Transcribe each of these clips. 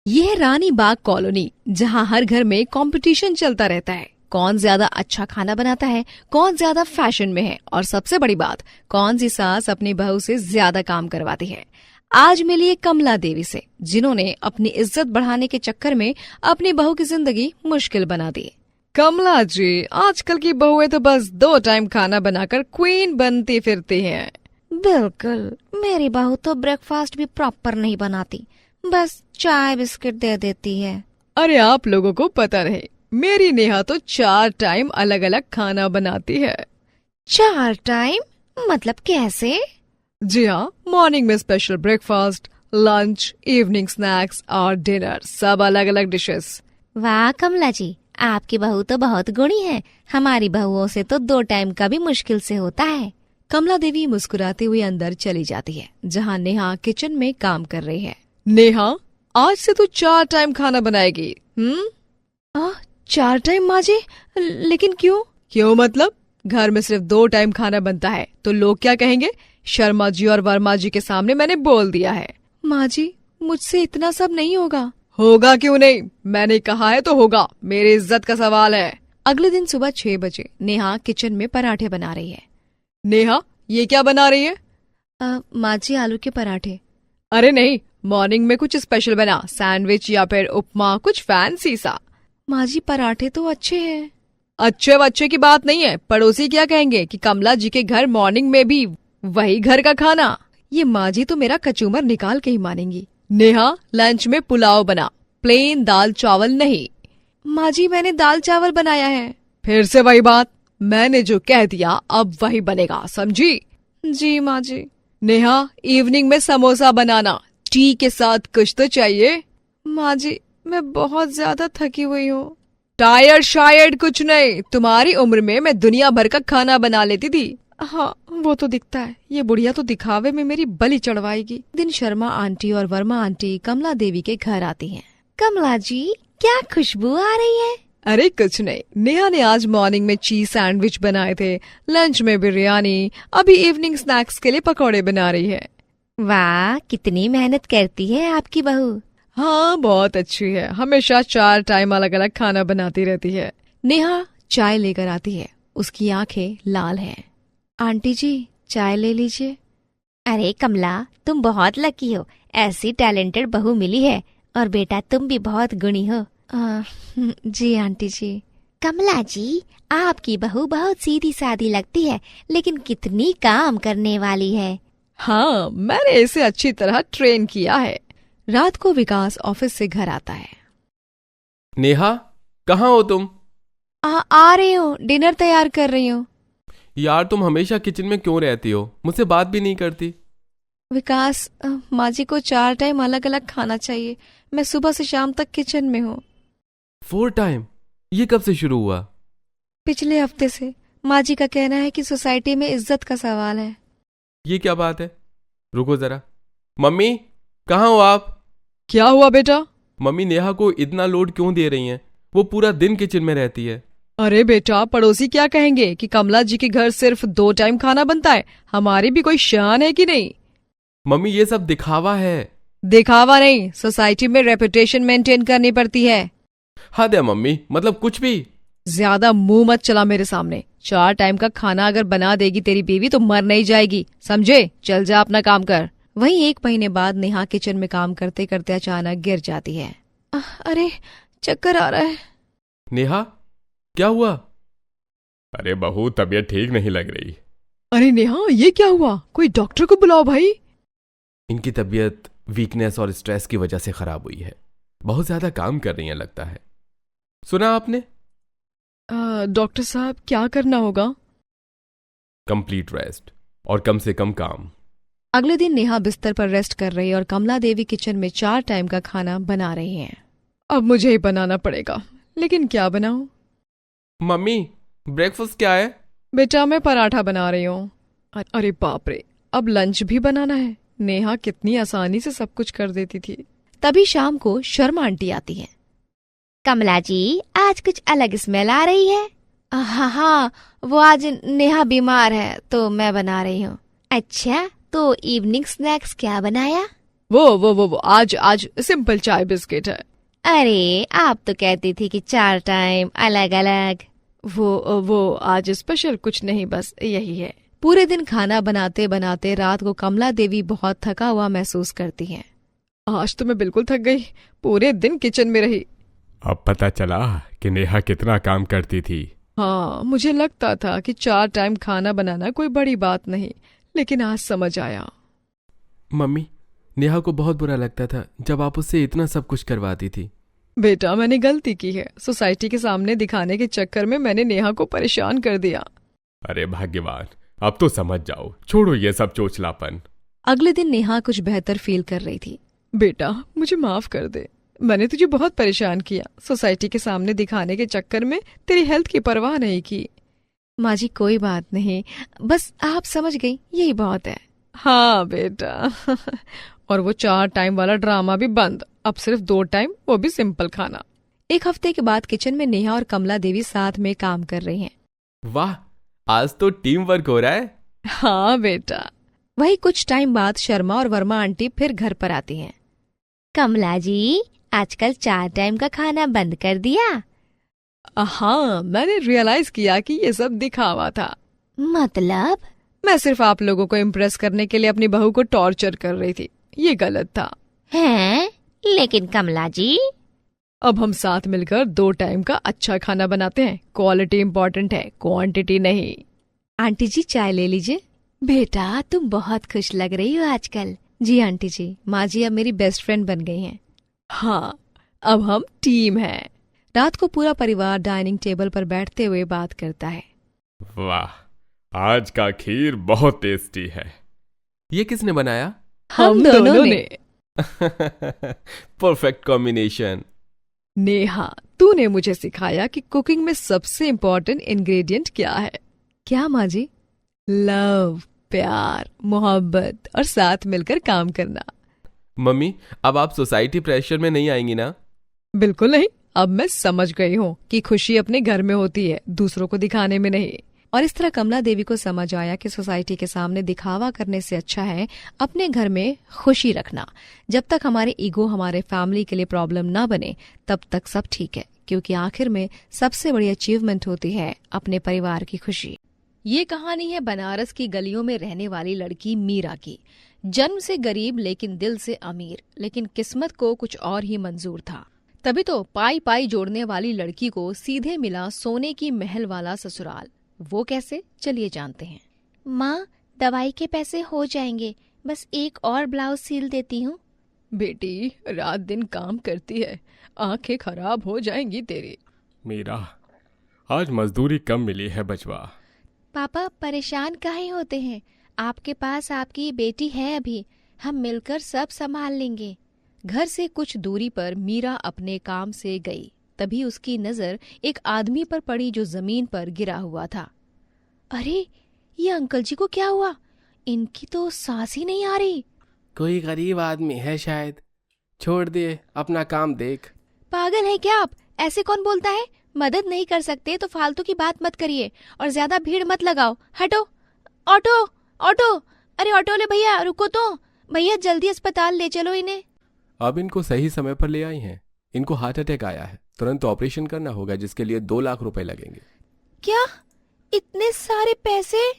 ये है रानी बाग कॉलोनी, जहाँ हर घर में कंपटीशन चलता रहता है। कौन ज्यादा अच्छा खाना बनाता है, कौन ज्यादा फैशन में है, और सबसे बड़ी बात, कौन सी सास अपनी बहू से ज्यादा काम करवाती है। आज मिलिए कमला देवी से, जिन्होंने अपनी इज्जत बढ़ाने के चक्कर में अपनी बहू की जिंदगी मुश्किल बना दी। कमला जी, आजकल की बहुएं तो बस 2 टाइम खाना बनाकर क्वीन बनती फिरती हैं। बिल्कुल, मेरी बहू तो ब्रेकफास्ट भी प्रॉपर नहीं बनाती, बस चाय बिस्किट दे देती है। अरे आप लोगों को पता रहे, मेरी नेहा तो 4 टाइम अलग अलग खाना बनाती है। 4 टाइम? मतलब कैसे? जी हाँ, मॉर्निंग में special breakfast, lunch, evening snacks और डिनर, सब अलग अलग डिशेस। वाह कमला जी, आपकी बहू तो बहुत गुणी है। हमारी बहुओं से तो 2 टाइम का भी मुश्किल से होता है। कमला देवी मुस्कुराते हुए अंदर चली जाती है, जहाँ नेहा किचन में काम कर रही है। नेहा, आज से तू 4 टाइम खाना बनाएगी। 4 टाइम माँ जी? लेकिन क्यों? क्यों मतलब? घर में सिर्फ 2 टाइम खाना बनता है तो लोग क्या कहेंगे? शर्मा जी और वर्मा जी के सामने मैंने बोल दिया है। माँ जी, मुझसे इतना सब नहीं होगा। होगा क्यों नहीं, मैंने कहा है तो होगा, मेरी इज्जत का सवाल है। अगले दिन सुबह 6 बजे नेहा किचन में पराठे बना रही है। नेहा, ये क्या बना रही है? माँ जी, आलू के पराठे। अरे नहीं, मॉर्निंग में कुछ स्पेशल बना, सैंडविच या फिर उपमा, कुछ फैंसी सा। माँ जी, पराठे तो अच्छे हैं। अच्छे बच्चे की बात नहीं है, पड़ोसी क्या कहेंगे कि कमला जी के घर मॉर्निंग में भी वही घर का खाना। ये माँ जी तो मेरा कचूमर निकाल के ही मानेंगी। नेहा, लंच में पुलाव बना, प्लेन दाल चावल नहीं। माँ जी, मैंने दाल चावल बनाया है। फिर से वही बात, मैंने जो कह दिया अब वही बनेगा, समझी? जी माँ जी। नेहा, इवनिंग में समोसा बनाना, टी के साथ कुछ तो चाहिए। माँ जी, मैं बहुत ज्यादा थकी हुई हूँ। टायर्ड शायद कुछ नहीं, तुम्हारी उम्र में मैं दुनिया भर का खाना बना लेती थी। हाँ, वो तो दिखता है, ये बुढ़िया तो दिखावे में मेरी बलि चढ़वाएगी। दिन शर्मा आंटी और वर्मा आंटी कमला देवी के घर आती हैं। कमला जी, क्या खुशबू आ रही है? अरे कुछ नहीं, नेहा ने आज मॉर्निंग में चीज सैंडविच बनाए थे, लंच में बिरयानी, अभी इवनिंग स्नैक्स के लिए पकौड़े बना रही है। वाह, कितनी मेहनत करती है आपकी बहू। हाँ, बहुत अच्छी है, हमेशा 4 टाइम अलग अलग खाना बनाती रहती है। नेहा चाय लेकर आती है, उसकी आंखें लाल हैं। आंटी जी, चाय ले लीजिए। अरे कमला, तुम बहुत लकी हो, ऐसी टैलेंटेड बहू मिली है। और बेटा, तुम भी बहुत गुणी हो। जी आंटी जी। कमला जी, आपकी बहू बहुत सीधी सादी लगती है, लेकिन कितनी काम करने वाली है। हाँ, मैंने इसे अच्छी तरह ट्रेन किया है। रात को विकास ऑफिस से घर आता है। नेहा, कहाँ हो तुम? आ रही हूँ, डिनर तैयार कर रही हूँ। यार, तुम हमेशा किचन में क्यों रहती हो? मुझसे बात भी नहीं करती। विकास, माँ जी को 4 टाइम अलग अलग खाना चाहिए, मैं सुबह से शाम तक किचन में हूँ। 4 टाइम? ये कब से शुरू हुआ? पिछले हफ्ते से। माँ जी का कहना है कि सोसाइटी में इज्जत का सवाल है। ये क्या बात है? रुको जरा। मम्मी, कहाँ हो आप? क्या हुआ बेटा? मम्मी, नेहा को इतना लोड क्यों दे रही हैं? वो पूरा दिन किचन में रहती है। अरे बेटा, पड़ोसी क्या कहेंगे कि कमला जी के घर सिर्फ 2 टाइम खाना बनता है, हमारी भी कोई शान है कि नहीं? मम्मी, ये सब दिखावा है। दिखावा नहीं, सोसाइटी में रेपुटेशन मेंटेन करनी पड़ती है। हद है मम्मी, मतलब कुछ भी। ज्यादा मुंह मत चला मेरे सामने। 4 टाइम का खाना अगर बना देगी तेरी बीवी तो मर नहीं जाएगी, समझे? चल जा, अपना काम कर। वहीं 1 महीने बाद नेहा किचन में काम करते करते अचानक गिर जाती है। अरे, चक्कर आ रहा है। नेहा, क्या हुआ? अरे बहू, तबीयत ठीक नहीं लग रही। अरे नेहा, ये क्या हुआ? कोई डॉक्टर को बुलाओ भाई। इनकी तबीयत वीकनेस और स्ट्रेस की वजह से खराब हुई है, बहुत ज्यादा काम कर रही हैं लगता है। सुना आपने? डॉक्टर साहब, क्या करना होगा? कंप्लीट रेस्ट और कम से कम काम। अगले दिन नेहा बिस्तर पर रेस्ट कर रही है और कमला देवी किचन में 4 टाइम का खाना बना रही हैं। अब मुझे ही बनाना पड़ेगा, लेकिन क्या बनाऊं? मम्मी, ब्रेकफास्ट क्या है? बेटा, मैं पराठा बना रही हूँ। अरे बाप रे, अब लंच भी बनाना है। नेहा कितनी आसानी से सब कुछ कर देती थी। तभी शाम को शर्मा आंटी आती है। कमला जी, आज कुछ अलग स्मेल आ रही है। हाँ, वो आज नेहा बीमार है तो मैं बना रही हूँ। अच्छा, तो इवनिंग स्नैक्स क्या बनाया? वो आज आज सिंपल चाय बिस्किट है। अरे आप तो कहती थी कि 4 टाइम अलग अलग। वो आज स्पेशल कुछ नहीं, बस यही है। पूरे दिन खाना बनाते बनाते रात को कमला देवी बहुत थका हुआ महसूस करती हैं। आज तो मैं बिल्कुल थक गई, पूरे दिन किचन में रही। अब पता चला कि नेहा कितना काम करती थी। हाँ, मुझे लगता था कि 4 टाइम खाना बनाना कोई बड़ी बात नहीं, लेकिन आज समझ आया। मम्मी, नेहा को बहुत बुरा लगता था जब आप उससे इतना सब कुछ करवाती थी। बेटा, मैंने गलती की है। सोसाइटी के सामने दिखाने के चक्कर में मैंने नेहा को परेशान कर दिया। अरे भाग्यवान, अब तो समझ जाओ, छोड़ो ये सब चोचलापन। अगले दिन नेहा कुछ बेहतर फील कर रही थी। बेटा, मुझे माफ कर दे, मैंने तुझे बहुत परेशान किया। सोसाइटी के सामने दिखाने के चक्कर में तेरी हेल्थ की परवाह नहीं की। माँ जी, कोई बात नहीं, बस आप समझ गई, यही बहुत है। हाँ बेटा। और वो 4 टाइम वाला ड्रामा भी बंद, अब सिर्फ 2 टाइम, वो भी सिंपल खाना। एक हफ्ते के बाद किचन में नेहा और कमला देवी साथ में काम कर रही हैं। वाह, आज तो टीम वर्क हो रहा है। हाँ बेटा। वही कुछ टाइम बाद शर्मा और वर्मा आंटी फिर घर पर आती हैं। कमला जी, आजकल 4 टाइम का खाना बंद कर दिया? हाँ, मैंने रियलाइज किया कि ये सब दिखावा था। मतलब? मैं सिर्फ आप लोगों को इम्प्रेस करने के लिए अपनी बहू को टॉर्चर कर रही थी, ये गलत था। हैं? लेकिन कमला जी, अब हम साथ मिलकर 2 टाइम का अच्छा खाना बनाते हैं। क्वालिटी इम्पोर्टेंट है, क्वांटिटी नहीं। आंटी जी, चाय ले लीजिए। बेटा, तुम बहुत खुश लग रही हो आजकल। जी आंटी जी, माँ जी अब मेरी बेस्ट फ्रेंड बन गई हैं। हाँ, अब हम टीम हैं। रात को पूरा परिवार डाइनिंग टेबल पर बैठते हुए बात करता है। वाह, आज का खीर बहुत टेस्टी है। ये किसने बनाया? हम दोनों ने। Perfect combination. नेहा, तूने मुझे सिखाया कि कुकिंग में सबसे इम्पोर्टेंट इंग्रेडिएंट क्या है। क्या माँ जी? लव, प्यार, मोहब्बत और साथ मिलकर काम करना। मम्मी, अब आप सोसाइटी प्रेशर में नहीं आएंगी ना? बिल्कुल नहीं, अब मैं समझ गई हूँ कि खुशी अपने घर में होती है, दूसरों को दिखाने में नहीं। और इस तरह कमला देवी को समझ आया कि सोसाइटी के सामने दिखावा करने से अच्छा है अपने घर में खुशी रखना। जब तक हमारे ईगो हमारे फैमिली के लिए प्रॉब्लम ना बने, तब तक सब ठीक है, क्योंकि आखिर में सबसे बड़ी अचीवमेंट होती है अपने परिवार की खुशी। ये कहानी है बनारस की गलियों में रहने वाली लड़की मीरा की। जन्म से गरीब लेकिन दिल से अमीर, लेकिन किस्मत को कुछ और ही मंजूर था। तभी तो पाई पाई जोड़ने वाली लड़की को सीधे मिला सोने की महल वाला ससुराल। वो कैसे, चलिए जानते हैं। माँ, दवाई के पैसे हो जाएंगे, बस एक और ब्लाउज सील देती हूँ। बेटी, रात दिन काम करती है, आंखें खराब हो जाएंगी तेरी। मीरा, आज मजदूरी कम मिली है बचवा। पापा, परेशान काहे होते हैं? आपके पास आपकी बेटी है अभी, हम मिलकर सब संभाल लेंगे। घर से कुछ दूरी पर मीरा अपने काम से गई। तभी उसकी नजर एक आदमी पर पड़ी जो जमीन पर गिरा हुआ था। अरे, ये अंकल जी को क्या हुआ? इनकी तो सांस ही नहीं आ रही। कोई गरीब आदमी है शायद, छोड़ दे, अपना काम देख। पागल है क्या आप? ऐसे कौन बोलता है? मदद नहीं कर सकते तो फालतू की बात मत करिए और ज्यादा भीड़ मत लगाओ। हटो। ऑटो, ऑटो, अरे ऑटो वाले भैया रुको तो। भैया जल्दी अस्पताल ले चलो इन्हें। अब इनको सही समय पर ले आई हैं। इनको हार्ट अटैक आया है, तुरंत ऑपरेशन करना होगा, जिसके लिए 2 लाख रुपए लगेंगे। क्या? इतने सारे पैसे?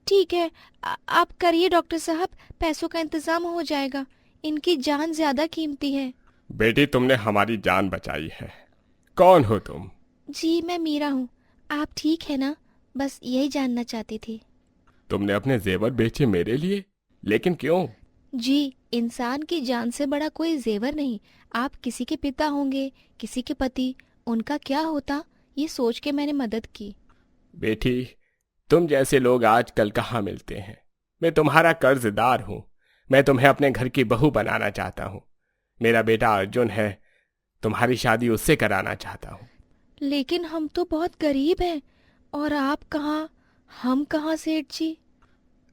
ठीक है, आप करिए डॉक्टर साहब, पैसों का इंतजाम हो जाएगा। इनकी जान ज्यादा कीमती है। बेटी, तुमने हमारी जान बचाई है। कौन हो तुम? जी, मैं मीरा हूँ। आप ठीक है ना? बस यही जानना चाहती थी। तुमने अपने जेवर बेचे मेरे लिए, लेकिन क्यों? जी, इंसान की जान से बड़ा कोई जेवर नहीं। आप किसी के पिता होंगे, किसी के पति, उनका क्या होता, ये सोच के मैंने मदद की। बेटी, तुम जैसे लोग आजकल कहाँ मिलते हैं। मैं तुम्हारा कर्जदार हूँ। मैं तुम्हें अपने घर की बहू बनाना चाहता हूँ। मेरा बेटा अर्जुन है, तुम्हारी शादी उससे कराना चाहता हूँ। लेकिन हम तो बहुत गरीब हैं, और आप कहाँ, हम कहाँ सेठ जी?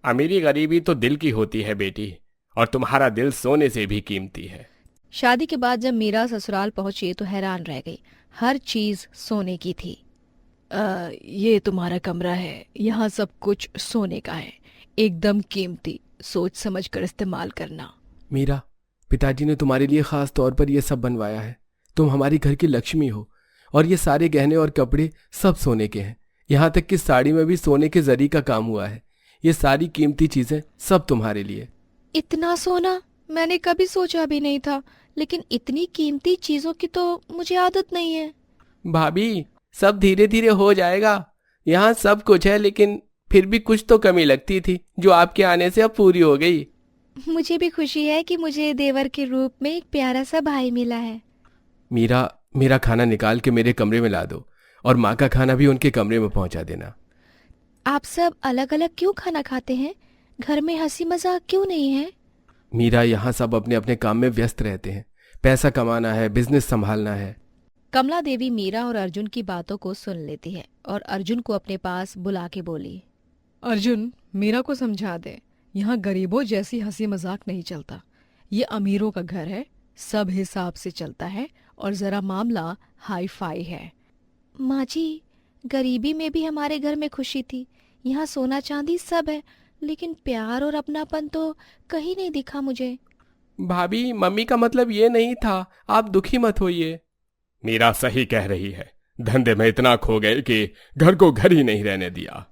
अमीरी गरीबी तो दिल की होती है बेटी, और तुम्हारा दिल सोने से भी कीमती है। शादी के बाद जब मीरा ससुराल पहुंची तो हैरान रह गई। हर चीज सोने की थी। ये तुम्हारा कमरा है, यहाँ सब कुछ सोने का है। एकदम कीमती, सोच समझ कर इस्तेमाल करना। मीरा, पिताजी ने तुम्हारे लिए खास तौर पर यह सब बनवाया है। तुम हमारी घर की लक्ष्मी हो और ये सारे गहने और कपड़े सब सोने के हैं। यहाँ तक कि साड़ी में भी सोने के जरी का काम हुआ है। ये सारी कीमती चीजें सब तुम्हारे लिए। इतना सोना मैंने कभी सोचा भी नहीं था, लेकिन इतनी कीमती चीजों की तो मुझे आदत नहीं है। भाभी, सब धीरे धीरे हो जाएगा। यहाँ सब कुछ है, लेकिन फिर भी कुछ तो कमी लगती थी जो आपके आने से अब पूरी हो गई। मुझे भी खुशी है कि मुझे देवर के रूप में एक प्यारा सा भाई मिला है। मीरा, मेरा खाना निकाल के मेरे कमरे में ला दो और माँ का खाना भी उनके कमरे में पहुंचा देना। आप सब अलग अलग क्यों खाना खाते हैं? घर में हंसी मजाक क्यों नहीं है? मीरा, यहाँ सब अपने अपने काम में व्यस्त रहते हैं। पैसा कमाना है, बिजनेस संभालना है। कमला देवी मीरा और अर्जुन की बातों को सुन लेती है और अर्जुन को अपने पास बुला के बोली, अर्जुन, मीरा को समझा दे, यहाँ गरीबों जैसी हंसी मजाक नहीं चलता। ये अमीरों का घर है, सब हिसाब से चलता है और जरा मामला हाई फाई है। माँ जी, गरीबी में भी हमारे घर में खुशी थी। यहाँ सोना चांदी सब है, लेकिन प्यार और अपनापन तो कहीं नहीं दिखा मुझे। भाभी, मम्मी का मतलब ये नहीं था, आप दुखी मत होइए। मीरा सही कह रही है। धंधे में इतना खो गए कि घर को घर ही नहीं रहने दिया।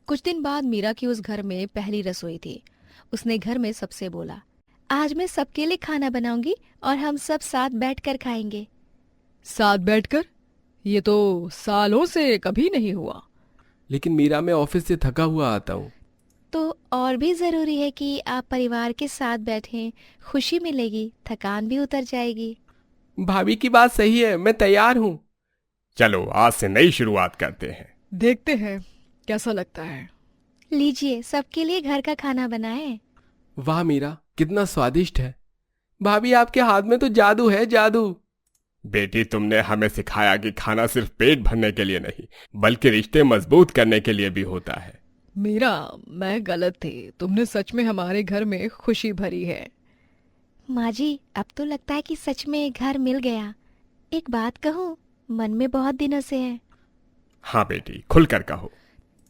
कुछ दिन बाद मीरा की उस घर में पहली रसोई थी। उसने घर में सबसे बोला, आज मैं सबके लिए खाना बनाऊंगी और हम सब साथ बैठकर खाएंगे। साथ बैठकर? ये तो सालों से कभी नहीं हुआ। लेकिन मीरा, मैं ऑफिस से थका हुआ आता हूँ। तो और भी जरूरी है कि आप परिवार के साथ बैठें। खुशी मिलेगी, थकान भी उतर जाएगी। भाभी की बात सही है, मैं तैयार हूँ। चलो आज से नई शुरुआत करते हैं। देखते हैं कैसा लगता है। लीजिए, सबके लिए घर का खाना बनाए। वाह मीरा, कितना स्वादिष्ट है। भाभी, आपके हाथ में तो जादू है, जादू। बेटी, तुमने हमें सिखाया कि खाना सिर्फ पेट भरने के लिए नहीं, बल्कि रिश्ते मजबूत करने के लिए भी होता है। मीरा, मैं गलत थी। तुमने सच में हमारे घर में खुशी भरी है। माँ जी, अब तो लगता है कि सच में घर मिल गया। एक बात कहूँ, मन में बहुत दिनों से है। हाँ बेटी, खुलकर कहो।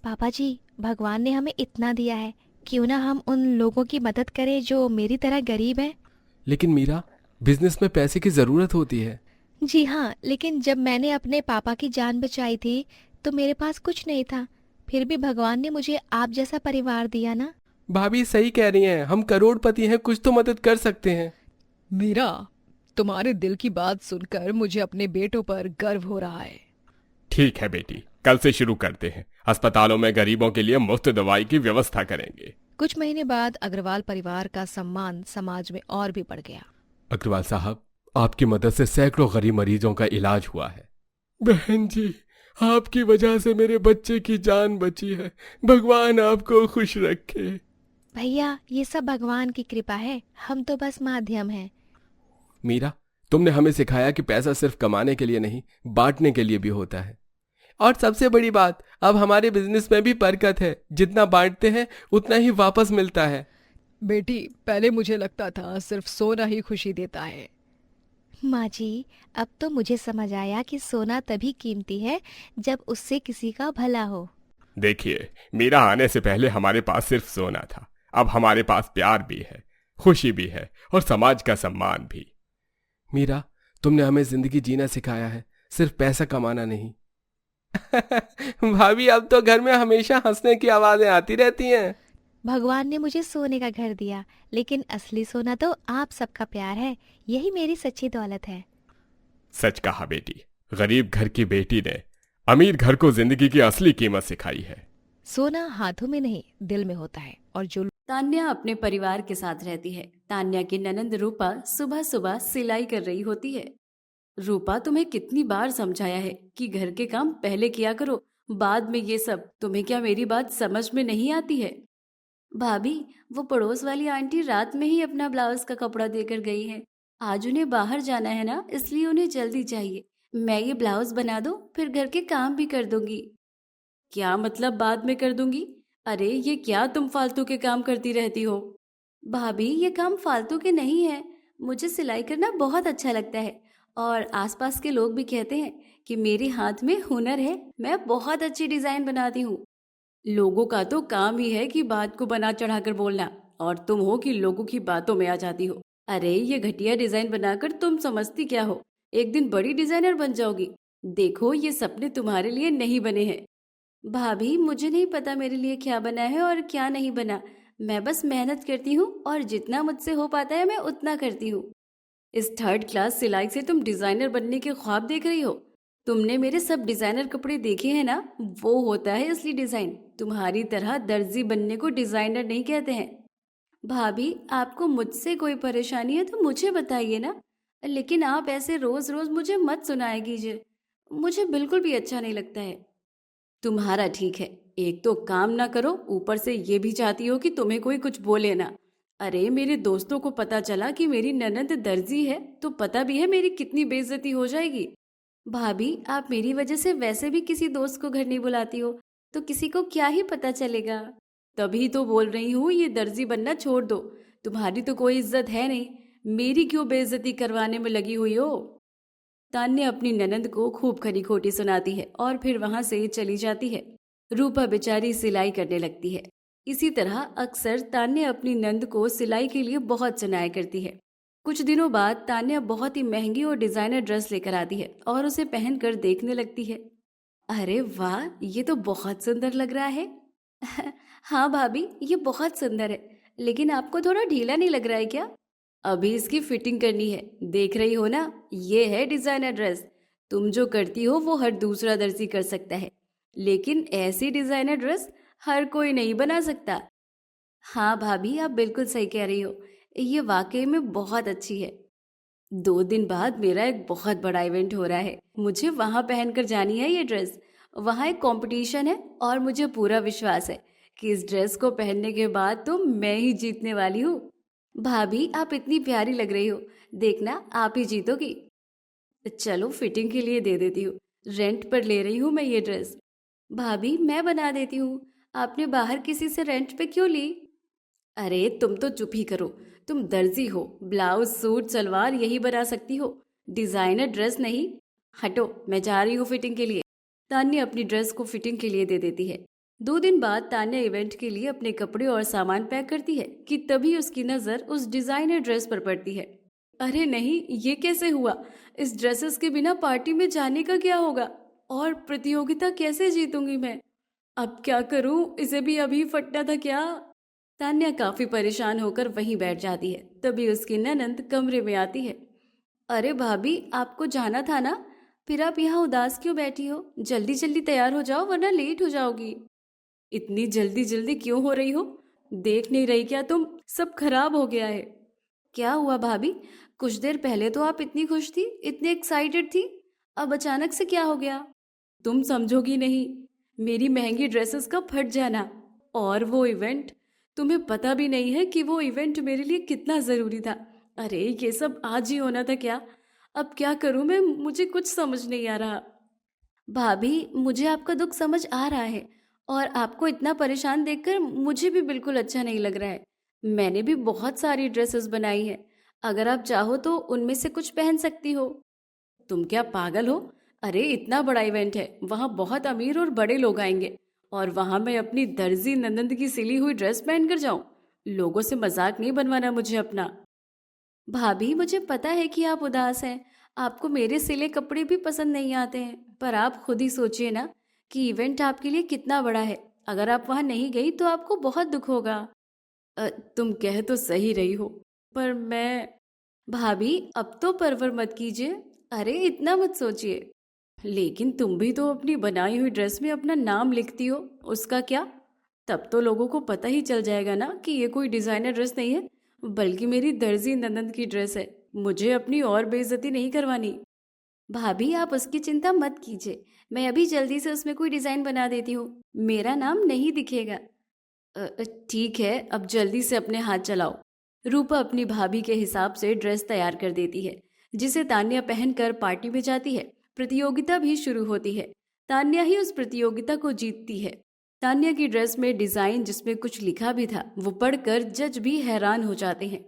पापा जी, भगवान ने हमें इतना दिया है, क्यों ना हम उन लोगों की मदद करें जो मेरी तरह गरीब हैं। लेकिन मीरा, बिजनेस में पैसे की जरूरत होती है। जी हाँ, लेकिन जब मैंने अपने पापा की जान बचाई थी तो मेरे पास कुछ नहीं था। फिर भी भगवान ने मुझे आप जैसा परिवार दिया ना। भाभी सही कह रही हैं, हम करोड़पति हैं, कुछ तो मदद कर सकते हैं। मीरा, तुम्हारे दिल की बात सुनकर मुझे अपने बेटों पर गर्व हो रहा है। ठीक है बेटी, कल से शुरू करते हैं। अस्पतालों में गरीबों के लिए मुफ्त दवाई की व्यवस्था करेंगे। कुछ महीने बाद अग्रवाल परिवार का सम्मान समाज में और भी बढ़ गया। अग्रवाल साहब, आपकी मदद से सैकड़ों गरीब मरीजों का इलाज हुआ है। बहन जी, आपकी वजह से मेरे बच्चे की जान बची है। भगवान आपको खुश रखे। भैया, ये सब भगवान की कृपा है, हम तो बस माध्यम हैं। मीरा, तुमने हमें सिखाया कि पैसा सिर्फ कमाने के लिए नहीं, बांटने के लिए भी होता है। और सबसे बड़ी बात, अब हमारे बिजनेस में भी बरकत है। जितना बांटते हैं उतना ही वापस मिलता है। बेटी, पहले मुझे लगता था सिर्फ सोना ही खुशी देता है। माँ जी, अब तो मुझे समझ आया कि सोना तभी कीमती है जब उससे किसी का भला हो। देखिए, मीरा आने से पहले हमारे पास सिर्फ सोना था। अब हमारे पास प्यार भी है, खुशी भी है और समाज का सम्मान भी। मीरा, तुमने हमें जिंदगी जीना सिखाया है, सिर्फ पैसा कमाना नहीं। भाभी, अब तो घर में हमेशा हंसने की आवाजें आती रहती हैं। भगवान ने मुझे सोने का घर दिया, लेकिन असली सोना तो आप सबका प्यार है। यही मेरी सच्ची दौलत है। सच कहा बेटी, गरीब घर की बेटी ने अमीर घर को जिंदगी की असली कीमत सिखाई है। सोना हाथों में नहीं, दिल में होता है। और जो तान्या अपने परिवार के साथ रहती है। तान्या की ननंद रूपा सुबह सुबह सिलाई कर रही होती है। रूपा, तुम्हें कितनी बार समझाया है कि घर के काम पहले किया करो, बाद में ये सब। तुम्हें क्या मेरी बात समझ में नहीं आती है? भाभी, वो पड़ोस वाली आंटी रात में ही अपना ब्लाउज का कपड़ा देकर गई है। आज उन्हें बाहर जाना है ना, इसलिए उन्हें जल्दी चाहिए। मैं ये ब्लाउज बना दो, फिर घर के काम भी कर दूंगी। क्या मतलब बाद में कर दूंगी? अरे ये क्या तुम फालतू के काम करती रहती हो? भाभी, ये काम फालतू के नहीं है। मुझे सिलाई करना बहुत अच्छा लगता है और आसपास के लोग भी कहते हैं कि मेरे हाथ में हुनर है। मैं बहुत अच्छी डिजाइन बनाती हूँ। लोगों का तो काम ही है कि बात को बना चढ़ाकर बोलना, और तुम हो कि लोगों की बातों में आ जाती हो। अरे ये घटिया डिजाइन बनाकर तुम समझती क्या हो, एक दिन बड़ी डिजाइनर बन जाओगी। देखो ये सपने तुम्हारे लिए नहीं बने हैं। भाभी मुझे नहीं पता मेरे लिए क्या बना है और क्या नहीं बना, मैं बस मेहनत करती हूँ और जितना मुझसे हो पाता है मैं उतना करती हूँ। इस 3rd क्लास सिलाई से तुम डिजाइनर बनने के ख्वाब देख रही हो? तुमने मेरे सब डिजाइनर कपड़े देखे हैं ना, वो होता है असली डिजाइन। तुम्हारी तरह दर्जी बनने को डिजाइनर नहीं कहते हैं। भाभी आपको मुझसे कोई परेशानी है तो मुझे बताइए ना, लेकिन आप ऐसे रोज रोज मुझे मत सुनाया कीजिए, मुझे बिल्कुल भी अच्छा नहीं लगता है। तुम्हारा ठीक है, एक तो काम ना करो, ऊपर से ये भी चाहती हो कि तुम्हें कोई कुछ बोले ना। अरे मेरे दोस्तों को पता चला कि मेरी ननद दर्जी है तो पता भी है मेरी कितनी बेइज्जती हो जाएगी। भाभी आप मेरी वजह से वैसे भी किसी दोस्त को घर नहीं बुलाती हो, तो किसी को क्या ही पता चलेगा। तभी तो बोल रही हूँ ये दर्जी बनना छोड़ दो, तुम्हारी तो कोई इज्जत है नहीं, मेरी क्यों बेइज्जती करवाने में लगी हुई हो। तान्या अपनी ननद को खूब खरी खोटी सुनाती है और फिर वहां से चली जाती है। रूपा बेचारी सिलाई करने लगती है। इसी तरह अक्सर तान्या अपनी नंद को सिलाई के लिए बहुत सुनाया करती है। कुछ दिनों बाद तान्या बहुत ही महंगी और डिजाइनर ड्रेस लेकर आती है और उसे पहनकर देखने लगती है। अरे वाह, ये तो बहुत सुंदर लग रहा है। हाँ भाभी ये बहुत सुंदर है, लेकिन आपको थोड़ा ढीला नहीं लग रहा है क्या? अभी इसकी फिटिंग करनी है, देख रही हो ना, ये है डिजाइनर ड्रेस। तुम जो करती हो वो हर दूसरा दर्जी कर सकता है, लेकिन ऐसी डिजाइनर ड्रेस हर कोई नहीं बना सकता। हाँ भाभी आप बिल्कुल सही कह रही हो, ये वाकई में बहुत अच्छी है। 2 दिन बाद मेरा एक बहुत बड़ा इवेंट हो रहा है, मुझे वहां पहनकर जानी है ये ड्रेस। वहां एक कंपटीशन है और मुझे पूरा विश्वास है कि इस ड्रेस को पहनने के बाद तो मैं ही जीतने वाली हूँ। भाभी आप इतनी प्यारी लग रही हो, देखना आप ही जीतोगी। चलो फिटिंग के लिए दे देती हूँ, रेंट पर ले रही हूँ मैं ये ड्रेस। भाभी मैं बना देती हूँ, आपने बाहर किसी से रेंट पे क्यों ली? अरे तुम तो चुप ही करो, तुम दर्जी हो, ब्लाउज सूट सलवार यही बना सकती हो, डिजाइनर ड्रेस नहीं। हटो, मैं जा रही हूँ फिटिंग के लिए। तान्या अपनी ड्रेस को फिटिंग के लिए दे देती है। 2 दिन बाद तान्या इवेंट के लिए अपने कपड़े और सामान पैक करती है कि तभी उसकी नजर उस डिजाइनर ड्रेस पर पड़ती है। अरे नहीं, ये कैसे हुआ? इस ड्रेसेस के बिना पार्टी में जाने का क्या होगा, और प्रतियोगिता कैसे जीतूंगी मैं? अब क्या करूं, इसे भी अभी फटना था क्या? तान्या काफी परेशान होकर वहीं बैठ जाती है। तभी उसकी ननंद कमरे में आती है। अरे भाभी आपको जाना था ना, फिर आप यहाँ उदास क्यों बैठी हो? जल्दी जल्दी तैयार हो जाओ वरना लेट हो जाओगी। इतनी जल्दी जल्दी क्यों हो रही हो? देख नहीं रही क्या तुम, सब खराब हो गया है। क्या हुआ भाभी, कुछ देर पहले तो आप इतनी खुश थी, इतनी एक्साइटेड थी, अब अचानक से क्या हो गया? तुम समझोगी नहीं, मेरी महंगी ड्रेसेस का फट जाना और वो इवेंट, तुम्हें पता भी नहीं है कि वो इवेंट मेरे लिए कितना जरूरी था। अरे ये सब आज ही होना था क्या? अब क्या करूं मैं, मुझे कुछ समझ नहीं आ रहा। भाभी मुझे आपका दुख समझ आ रहा है, और आपको इतना परेशान देखकर मुझे भी बिल्कुल अच्छा नहीं लग रहा है। मैंने भी बहुत सारी ड्रेसेस बनाई हैं, अगर आप चाहो तो उनमें से कुछ पहन सकती हो। तुम क्या पागल हो? अरे इतना बड़ा इवेंट है, वहां बहुत अमीर और बड़े लोग आएंगे, और वहां मैं अपनी दर्जी ननंद की सिली हुई ड्रेस पहनकर जाऊं? लोगों से मजाक नहीं बनवाना मुझे अपना। भाभी मुझे पता है कि आप उदास हैं, आपको मेरे सिले कपड़े भी पसंद नहीं आते हैं, पर आप खुद ही सोचिए ना कि इवेंट आपके लिए कितना बड़ा है। अगर आप वहां नहीं गई तो आपको बहुत दुख होगा। तुम कह तो सही रही हो, पर मैं। भाभी अब तो परवर मत कीजिए, अरे इतना मत सोचिए। लेकिन तुम भी तो अपनी बनाई हुई ड्रेस में अपना नाम लिखती हो, उसका क्या? तब तो लोगों को पता ही चल जाएगा ना कि ये कोई डिजाइनर ड्रेस नहीं है, बल्कि मेरी दर्जी ननंद की ड्रेस है। मुझे अपनी और बेइज्जती नहीं करवानी। भाभी आप उसकी चिंता मत कीजिए, मैं अभी जल्दी से उसमें कोई डिजाइन बना देती हूँ, मेरा नाम नहीं दिखेगा। ठीक है, अब जल्दी से अपने हाथ चलाओ। रूपा अपनी भाभी के हिसाब से ड्रेस तैयार कर देती है, जिसे तान्या पहनकर पार्टी में जाती है। प्रतियोगिता भी शुरू होती है। तान्या ही उस प्रतियोगिता को जीतती है। तान्या की ड्रेस में डिजाइन जिसमें कुछ लिखा भी था, वो पढ़कर जज भी हैरान हो जाते हैं।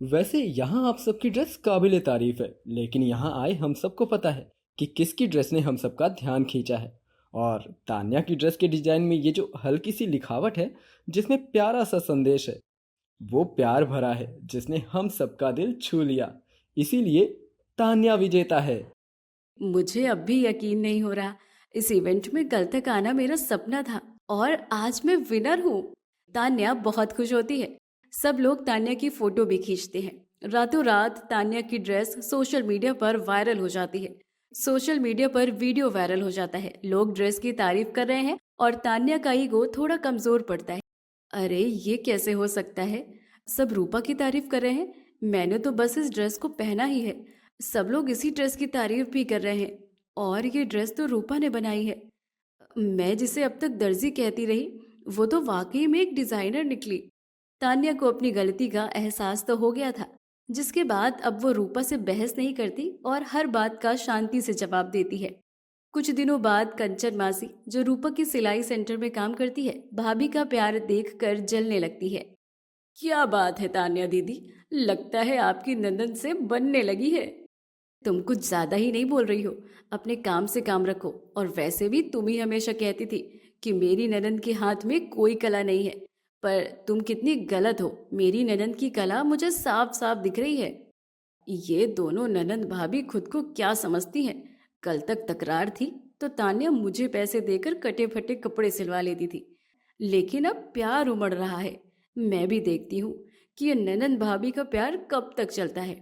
वैसे यहाँ आप सबकी ड्रेस काबिले तारीफ है, लेकिन यहाँ आए हम सबको पता है कि किसकी ड्रेस ने हम सबका ध्यान खींचा है, और तान्या की ड्रेस के डिजाइन में ये जो हल्की सी लिखावट है, जिसमें प्यारा सा संदेश है, वो प्यार भरा है जिसने हम सबका दिल छू लिया। इसीलिए तान्या विजेता है। मुझे अब भी यकीन नहीं हो रहा। इस इवेंट में कल तक आना मेरा सपना था और आज मैं विनर हूँ। तान्या बहुत खुश होती है। सब लोग तान्या की फोटो भी खींचते हैं। रातों रात तान्या की ड्रेस सोशल मीडिया पर वायरल हो जाती है। सोशल मीडिया पर वीडियो वायरल हो जाता है। लोग ड्रेस की तारीफ कर रहे हैं और तान्या का ईगो थोड़ा कमजोर पड़ता है। अरे ये कैसे हो सकता है? सब रूपा की तारीफ कर रहे हैं। मैंने तो बस इस ड्रेस को पहना ही है। सब लोग इसी ड्रेस की तारीफ भी कर रहे हैं और ये ड्रेस तो रूपा ने बनाई है। मैं जिसे अब तक दर्जी कहती रही, वो तो वाकई में एक डिजाइनर निकली। तान्या को अपनी गलती का एहसास तो हो गया था, जिसके बाद अब वो रूपा से बहस नहीं करती और हर बात का शांति से जवाब देती है। कुछ दिनों बाद कंचन मासी, जो रूपा की सिलाई सेंटर में काम करती है, भाभी का प्यार देखकर जलने लगती है। क्या बात है तान्या दीदी, लगता है आपकी नंदन से बनने लगी है। तुम कुछ ज्यादा ही नहीं बोल रही हो, अपने काम से काम रखो। और वैसे भी तुम ही हमेशा कहती थी कि मेरी ननंद के हाथ में कोई कला नहीं है, पर तुम कितनी गलत हो। मेरी ननंद की कला मुझे साफ साफ दिख रही है। ये दोनों ननंद भाभी खुद को क्या समझती हैं? कल तक तकरार थी तो तान्या मुझे पैसे देकर कटे फटे कपड़े सिलवा लेती थी, लेकिन अब प्यार उमड़ रहा है। मैं भी देखती हूँ कि ये ननंद भाभी का प्यार कब तक चलता है।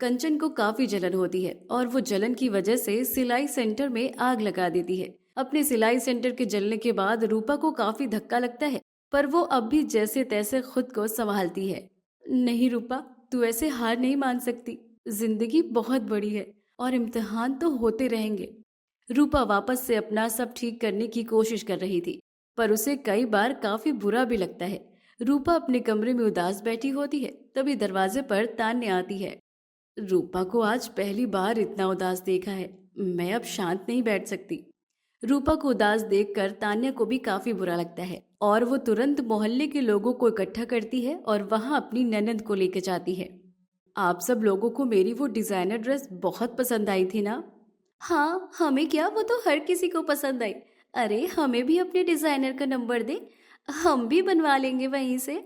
कंचन को काफी जलन होती है और वो जलन की वजह से सिलाई सेंटर में आग लगा देती है। अपने सिलाई सेंटर के जलने के बाद रूपा को काफी धक्का लगता है, पर वो अब भी जैसे तैसे खुद को संभालती है। नहीं रूपा, तू ऐसे हार नहीं मान सकती। जिंदगी बहुत बड़ी है और इम्तिहान तो होते रहेंगे। रूपा वापस से अपना सब ठीक करने की कोशिश कर रही थी, पर उसे कई बार काफी बुरा भी लगता है। रूपा अपने कमरे में उदास बैठी होती है, तभी दरवाजे पर तान्या आती है। रूपा को आज पहली बार इतना उदास देखा है। मैं अब शांत नहीं बैठ सकती। रूपा को उदास देखकर तान्या को भी काफी बुरा लगता है और वो तुरंत मोहल्ले के लोगों को इकट्ठा करती है और वहां अपनी ननंद को लेकर जाती है। आप सब लोगों को मेरी वो डिजाइनर ड्रेस बहुत पसंद आई थी ना? हाँ, हमें क्या, वो तो हर किसी को पसंद आई। अरे हमें भी अपने डिजाइनर का नंबर दे, हम भी बनवा लेंगे वहीं से।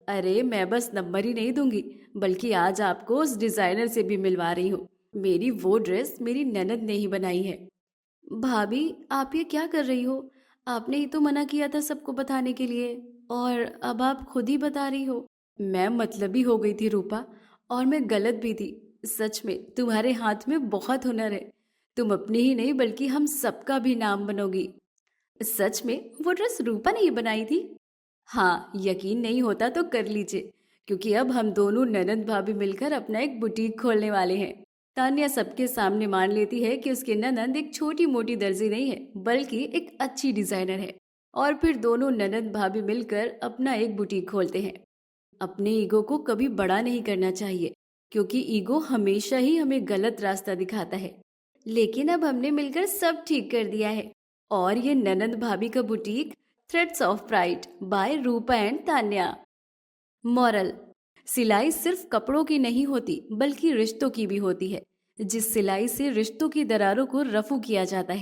अरे मैं बस नंबर ही नहीं दूंगी, बल्कि आज आपको उस डिजाइनर से भी मिलवा रही हूँ। मेरी वो ड्रेस मेरी ननद ने ही बनाई है। भाभी, आप ये क्या कर रही हो? आपने ही तो मना किया था सबको बताने के लिए, और अब आप खुद ही बता रही हो। मैं मतलबी हो गई थी रूपा, और मैं गलत भी थी। सच में तुम्हारे हाथ में बहुत हुनर है। तुम अपनी ही नहीं बल्कि हम सबका भी नाम बनोगी। सच में वो ड्रेस रूपा ने ही बनाई थी? हाँ, यकीन नहीं होता तो कर लीजिए, क्योंकि अब हम दोनों ननद भाभी मिलकर अपना एक बुटीक खोलने वाले हैं। तान्या सबके सामने मान लेती है कि उसकी ननद एक छोटी मोटी दर्जी नहीं है, बल्कि एक अच्छी डिजाइनर है। और फिर दोनों ननद भाभी मिलकर अपना एक बुटीक खोलते हैं। अपने ईगो को कभी बड़ा नहीं करना चाहिए, क्योंकि ईगो हमेशा ही हमें गलत रास्ता दिखाता है। लेकिन अब हमने मिलकर सब ठीक कर दिया है, और ये ननद भाभी का boutique threads of pride by Rupa and Tanya. Moral: सिलाई सिर्फ कपड़ों की नहीं होती, बल्कि रिश्तों की भी होती है। जिस सिलाई से रिश्तों की दरारों को रफू किया जाता है,